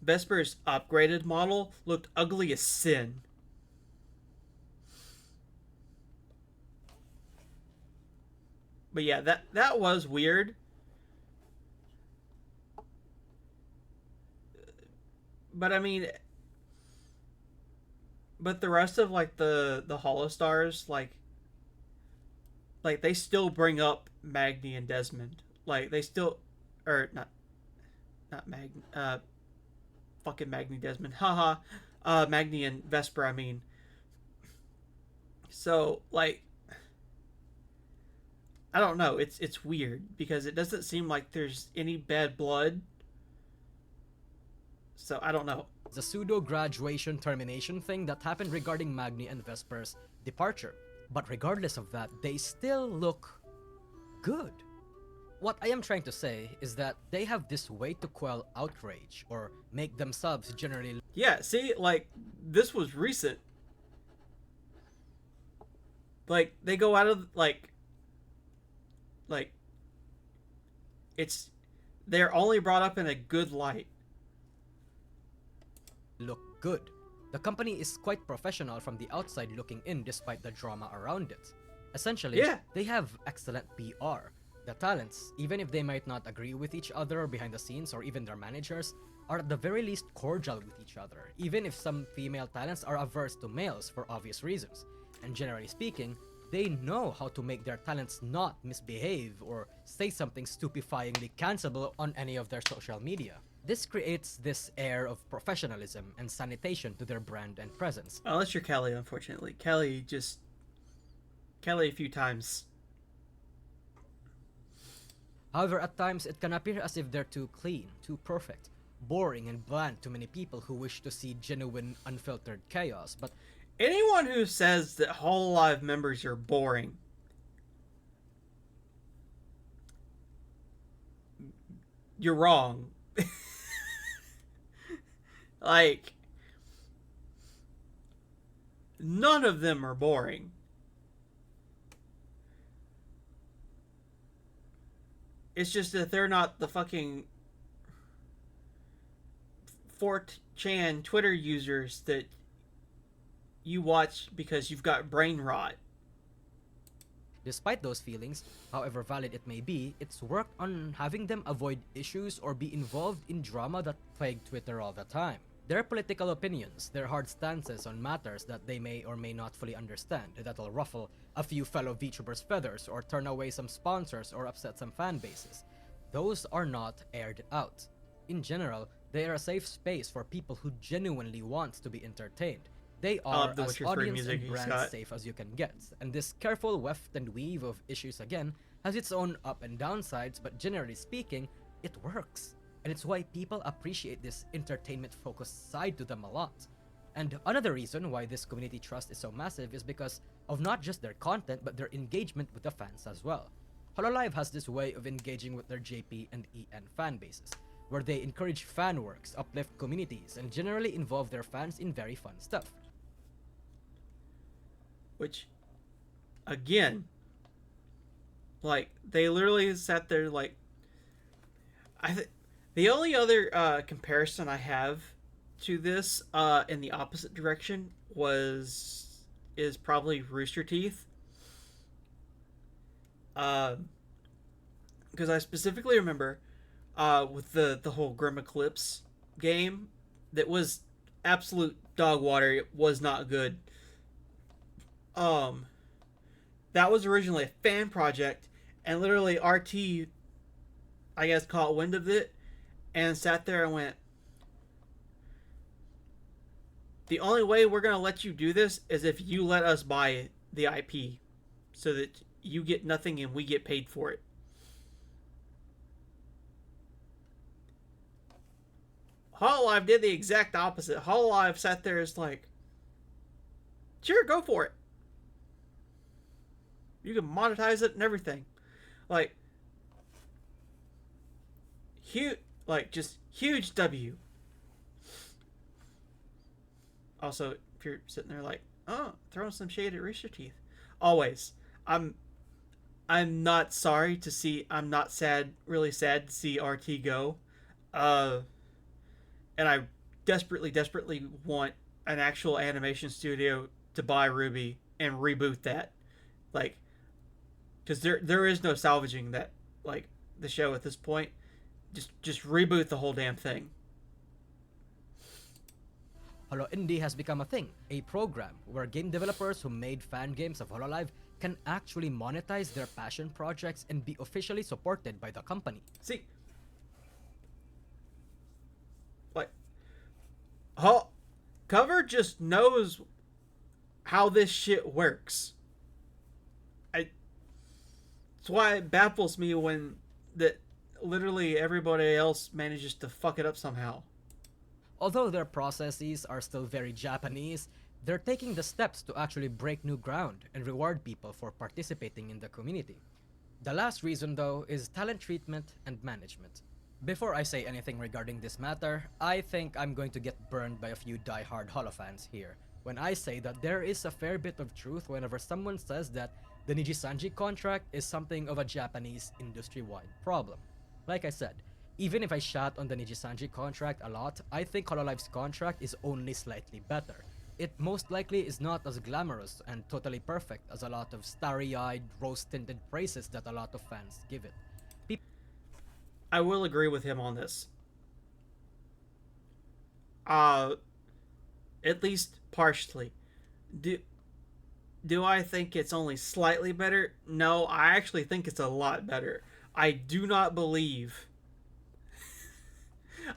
upgraded model looked ugly as sin. But yeah, that was weird. But I mean, but the rest of like the Holostars, like they still bring up Magni and Desmond. Like they still, or not Magni, fucking Magni Desmond, haha, Magni and Vesper. I mean, so like, I don't know. It's weird because it doesn't seem like there's any bad blood. So I don't know. the pseudo graduation termination thing that happened regarding Magni and Vesper's departure. But regardless of that, they still look good. What I am trying to say is that they have this way to quell outrage or make themselves generally. Yeah, see, like, this was recent. Like, they go out of, like, they're only brought up in a good light. Look good. The company is quite professional from the outside looking in despite the drama around it. Essentially, Yeah. they have excellent PR. The talents, even if they might not agree with each other behind the scenes or even their managers, are at the very least cordial with each other, even if some female talents are averse to males for obvious reasons. And generally speaking, they know how to make their talents not misbehave or say something stupefyingly cancelable on any of their social media. This creates this air of professionalism and sanitation to their brand and presence. Unless you're Kelly, unfortunately. Kelly a few times. However, at times it can appear as if they're too clean, too perfect, boring and bland to many people who wish to see genuine, unfiltered chaos, but Anyone who says that Hololive members are boring, you're wrong. Like, none of them are boring. It's just that they're not the fucking 4chan Twitter users that you watch because you've got brain rot. despite those feelings, however valid it may be, it's worked on having them avoid issues or be involved in drama that plague Twitter all the time. Their political opinions, their hard stances on matters that they may or may not fully understand, that'll ruffle a few fellow VTubers' feathers or turn away some sponsors or upset some fan bases. Those are not aired out. In general, they are a safe space for people who genuinely want to be entertained. They are as audience and brand safe as you can get, and this careful weft and weave of issues again has its own up and down sides, but generally speaking, it works. And it's why people appreciate this entertainment-focused side to them a lot. And another reason why this community trust is so massive is because of not just their content, but their engagement with the fans as well. Hololive has this way of engaging with their JP and EN fan bases, where they encourage fan works, uplift communities, and generally involve their fans in very fun stuff. Which, again, like, they literally sat there, like, the only other comparison I have to this in the opposite direction is probably Rooster Teeth. Because I specifically remember with the whole Grim Eclipse game that was absolute dog water. It was not good. That was originally a fan project, and literally RT, I guess, caught wind of it and sat there and went, the only way we're going to let you do this is if you let us buy the IP so that you get nothing and we get paid for it. Hololive did the exact opposite. Hololive sat there as like, sure, go for it. You can monetize it and everything. Like, huge, like, just huge W. Also, if you're sitting there like, oh, throwing some shade at Rooster Teeth. Always. I'm not sorry to see, I'm not sad, really sad to see RT go. And I desperately want an actual animation studio to buy Ruby and reboot that. Like, because there is no salvaging that, like, the show at this point. Just reboot the whole damn thing. Holo Indie has become a thing, a program where game developers who made fan games of Hololive can actually monetize their passion projects and be officially supported by the company. See, like, Cover just knows how this shit works. That's why it baffles me when that literally everybody else manages to fuck it up somehow. Although their processes are still very Japanese, they're taking the steps to actually break new ground and reward people for participating in the community. The last reason, though, is talent treatment and management. Before I say anything regarding this matter, I think I'm going to get burned by a few die-hard Holo fans here when I say that there is a fair bit of truth whenever someone says that the Nijisanji contract is something of a Japanese industry-wide problem. Like I said, even if I shat on the Nijisanji contract a lot, I think Hololive's contract is only slightly better. it most likely is not as glamorous and totally perfect as a lot of starry-eyed, rose-tinted praises that a lot of fans give it. I will agree with him on this. Uh, at least partially. Do do I think it's only slightly better? No, I actually think it's a lot better. I do not believe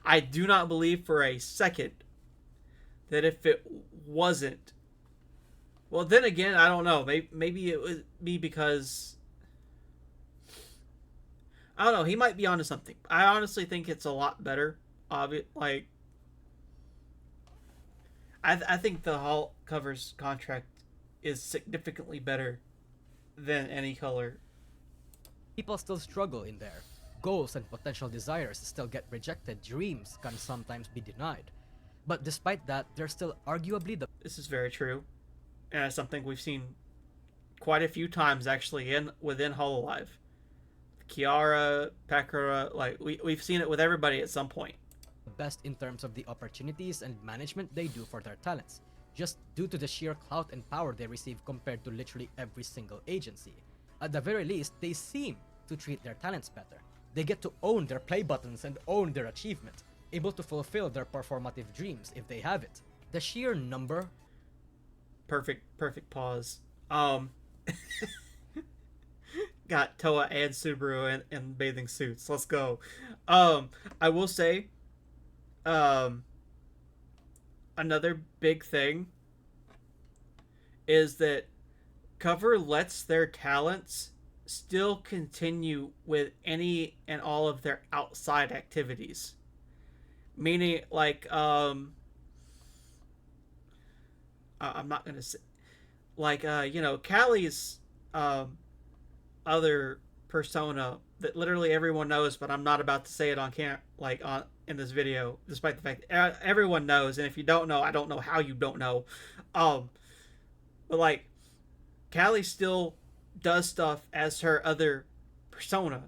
I do not believe for a second that if it wasn't, well, then again, I don't know. Maybe it would be because I don't know. He might be onto something. I honestly think it's a lot better. Like I think the Hall covers contract is significantly better than any color. People still struggle in there. Goals and potential desires still get rejected. Dreams can sometimes be denied. But despite that, they're still arguably the... This is very true, and it's something we've seen quite a few times actually in within Hololive. Kiara, Pakura, like we've seen it with everybody at some point. Best in terms of the opportunities and management they do for their talents, just due to the sheer clout and power they receive compared to literally every single agency. At the very least, they seem to treat their talents better. They get to own their play buttons and own their achievement, able to fulfill their performative dreams if they have it. The sheer number... Perfect pause. Got Toa and Subaru in bathing suits. Let's go. I will say, another big thing is that Cover lets their talents still continue with any and all of their outside activities. Meaning, like, I'm not gonna say, like, Callie's other persona that literally everyone knows, but I'm not about to say it on in this video, despite the fact that everyone knows, and if you don't know, I don't know how you don't know. But like, Callie still does stuff as her other persona.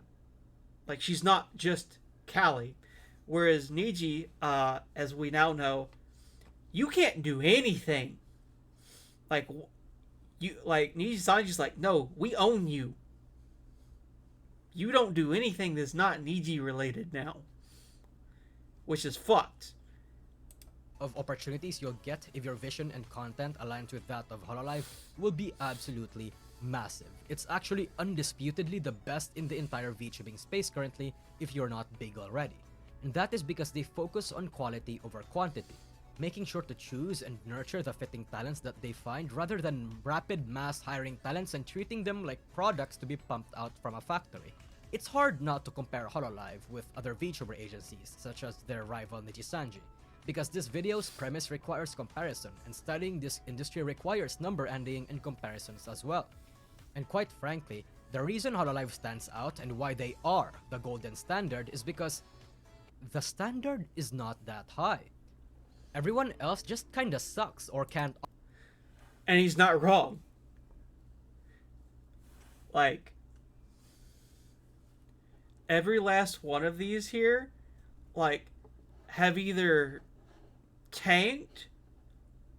Like, she's not just Callie. Whereas Niji, as we now know, you can't do anything. Like, Niji Sanji's like, no, we own you. You don't do anything that's not Niji related now. Which is fucked. Of opportunities you'll get if your vision and content aligns with that of Hololive will be absolutely massive. It's actually undisputedly the best in the entire VTubing space currently if you're not big already. And that is because they focus on quality over quantity, making sure to choose and nurture the fitting talents that they find rather than rapid mass hiring talents and treating them like products to be pumped out from a factory. It's hard not to compare Hololive with other VTuber agencies such as their rival Nijisanji, because this video's premise requires comparison, and studying this industry requires number ending and comparisons as well. And quite frankly, the reason Hololive stands out and why they are the golden standard is because the standard is not that high. Everyone else just kinda sucks or can't... And he's not wrong. Like, every last one of these here, like, have either tanked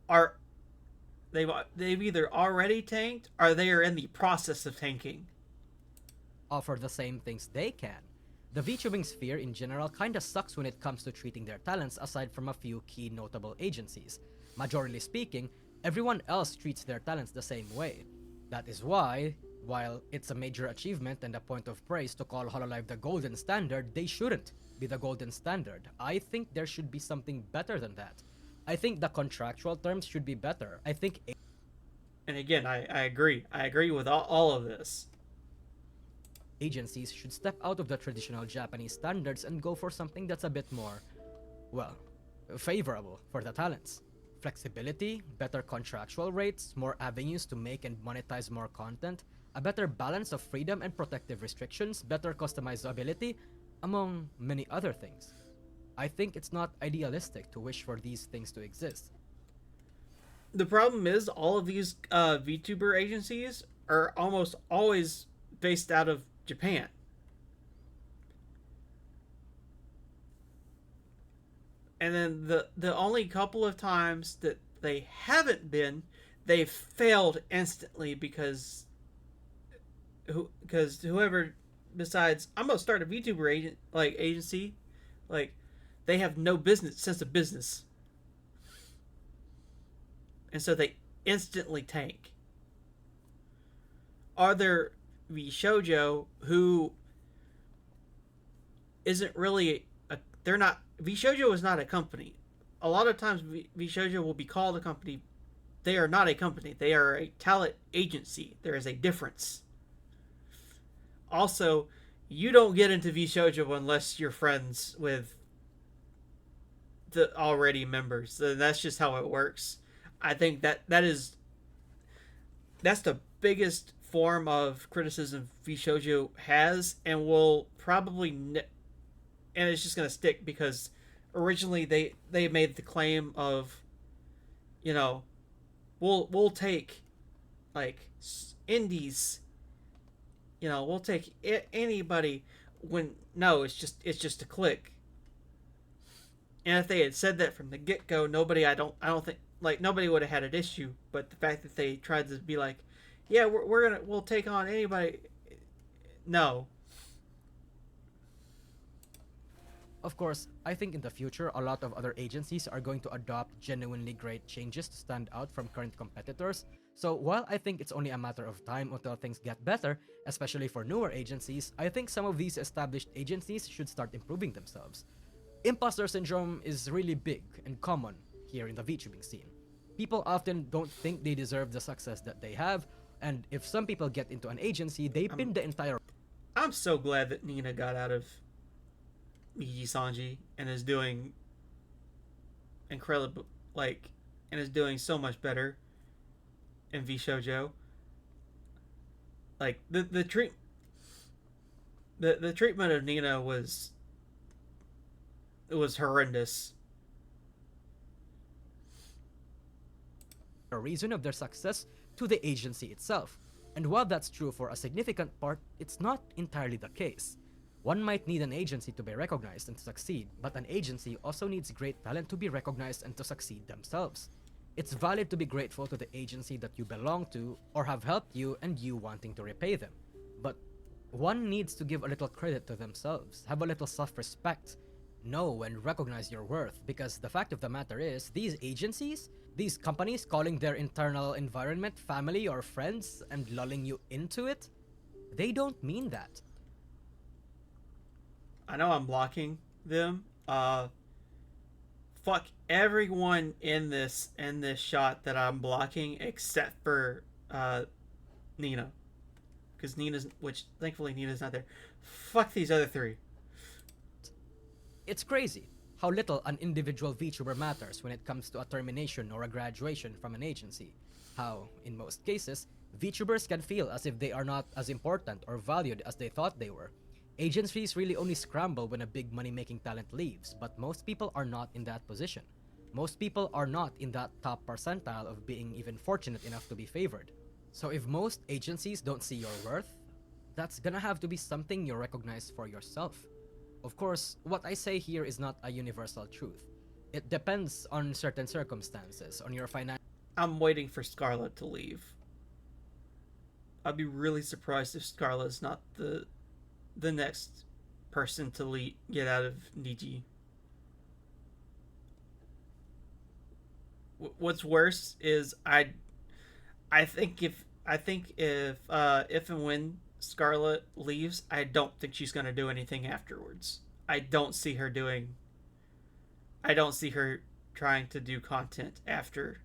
or they've either already tanked or they are in the process of tanking. Offer the same things they can. The VTubing sphere in general kinda sucks when it comes to treating their talents aside from a few key notable agencies. Majorly speaking, everyone else treats their talents the same way. That is why, while it's a major achievement and a point of praise to call Hololive the golden standard, they shouldn't be the golden standard. I think there should be something better than that. I think the contractual terms should be better. I think... And again, I agree. I agree with all of this. Agencies should step out of the traditional Japanese standards and go for something that's a bit more, well, favorable for the talents. Flexibility, better contractual rates, more avenues to make and monetize more content, a better balance of freedom and protective restrictions, better customizability, among many other things. I think it's not idealistic to wish for these things to exist. The problem is all of these VTuber agencies are almost always based out of Japan. And then the only couple of times that they haven't been, they've failed instantly because whoever decides I'm gonna start a VTuber agency, like they have no business sense of business, and so they instantly tank. Are there VShojo who isn't really they're not VShojo is not a company. A lot of times VShojo will be called a company. They are not a company. They are a talent agency. There is a difference. Also, you don't get into VShojo unless you're friends with the already members. So that's just how it works. I think that's the biggest form of criticism VShojo has, and will probably and it's just gonna stick because originally they made the claim of, you know, we'll take like indies, you know, we'll take anybody, when no, it's just a click. And if they had said that from the get go, nobody, I don't think, like, nobody would have had an issue. But the fact that they tried to be like, yeah, we'll take on anybody, no. Of course, I think in the future, a lot of other agencies are going to adopt genuinely great changes to stand out from current competitors. So while I think it's only a matter of time until things get better, especially for newer agencies, I think some of these established agencies should start improving themselves. Imposter syndrome is really big and common here in the VTubing scene. People often don't think they deserve the success that they have, and if some people get into an agency, they pin the entire... I'm so glad that Nina got out of Migi Sanji and is doing incredible, like, and is doing so much better in VShojo. Like the treatment of Nina was, it was horrendous. A reason of their success to the agency itself. And while that's true for a significant part, it's not entirely the case. One might need an agency to be recognized and to succeed, but an agency also needs great talent to be recognized and to succeed themselves. It's valid to be grateful to the agency that you belong to or have helped you and you wanting to repay them. But one needs to give a little credit to themselves, have a little self-respect, know and recognize your worth, because the fact of the matter is, these agencies, these companies calling their internal environment family or friends and lulling you into it, they don't mean that. I know I'm blocking them. Fuck everyone in this shot that I'm blocking except for Nina, because which thankfully Nina's not there. Fuck these other three. It's crazy how little an individual VTuber matters when it comes to a termination or a graduation from an agency. How, in most cases, VTubers can feel as if they are not as important or valued as they thought they were. Agencies really only scramble when a big money-making talent leaves, but most people are not in that position. Most people are not in that top percentile of being even fortunate enough to be favored. So if most agencies don't see your worth, that's gonna have to be something you recognize for yourself. Of course, what I say here is not a universal truth. It depends on certain circumstances, on your financial... I'm waiting for Scarlet to leave. I'd be really surprised if Scarlet's not the next person to get out of Niji. What's worse is I think if and when Scarlet leaves, I don't think she's gonna do anything afterwards. I don't see her trying to do content after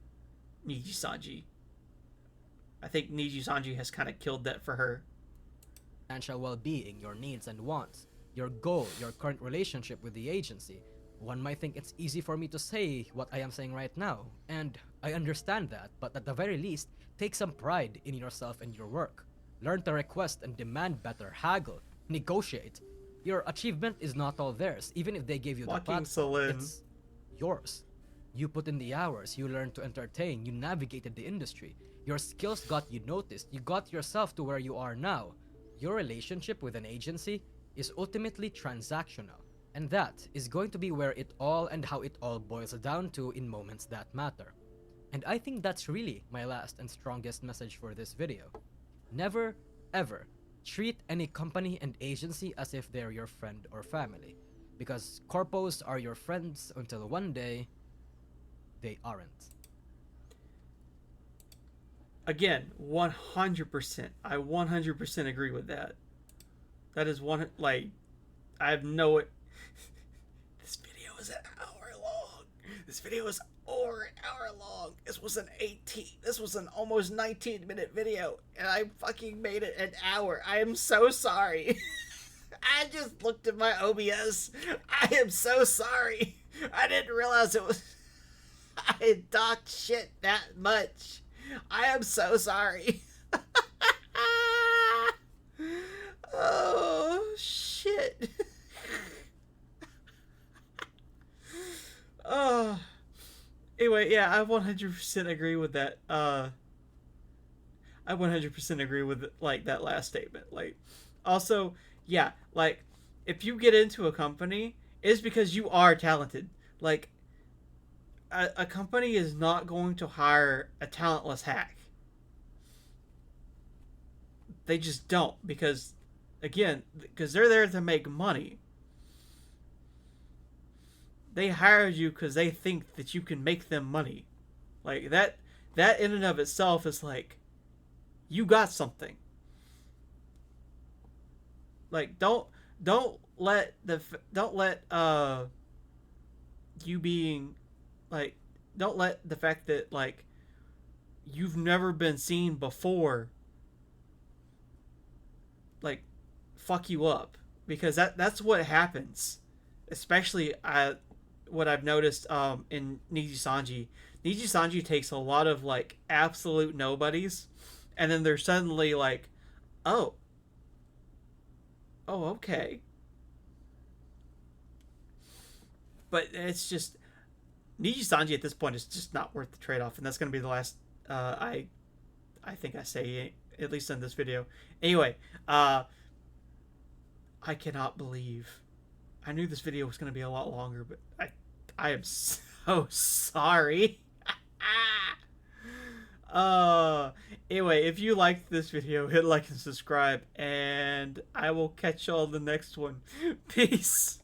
Niji Sanji. I think Niji Sanji has kind of killed that for her. Financial well-being, your needs and wants, your goal, your current relationship with the agency. One might think it's easy for me to say what I am saying right now, and I understand that, but at the very least, take some pride in yourself and your work. Learn to request and demand better, haggle, negotiate. Your achievement is not all theirs, even if they gave you the platform. It's yours. You put in the hours, you learned to entertain, you navigated the industry. Your skills got you noticed, you got yourself to where you are now. Your relationship with an agency is ultimately transactional, and that is going to be where it all and how it all boils down to in moments that matter. And I think that's really my last and strongest message for this video. Never, ever treat any company and agency as if they're your friend or family. Because corpos are your friends until one day they aren't. Again, 100%. I 100% agree with that. That is one, like, I have no. This video is an hour long. This video is over an hour long. This was an almost 19-minute video, and I fucking made it an hour. I am so sorry. I just looked at my OBS. I am so sorry. I didn't realize it was. I talked shit that much. I am so sorry. Oh, shit. Oh. Anyway, yeah, I 100% agree with that. I 100% agree with, like, that last statement. Like, also, yeah, like, if you get into a company, it's because you are talented. Like, a company is not going to hire a talentless hack. They just don't, because, again, because they're there to make money. They hired you because they think that you can make them money. Like, that in and of itself is like, you got something. Like, don't let you being, like, don't let the fact that, like, you've never been seen before, like, fuck you up, because that's what happens. Especially what I've noticed in Nijisanji. Nijisanji takes a lot of, like, absolute nobodies, and then they're suddenly like, oh, okay. But it's just, Nijisanji at this point is just not worth the trade-off, and that's going to be the last I think I say, at least in this video. Anyway, I cannot believe, I knew this video was going to be a lot longer, but I am so sorry. Anyway, if you liked this video, hit like and subscribe, and I will catch y'all in the next one. Peace.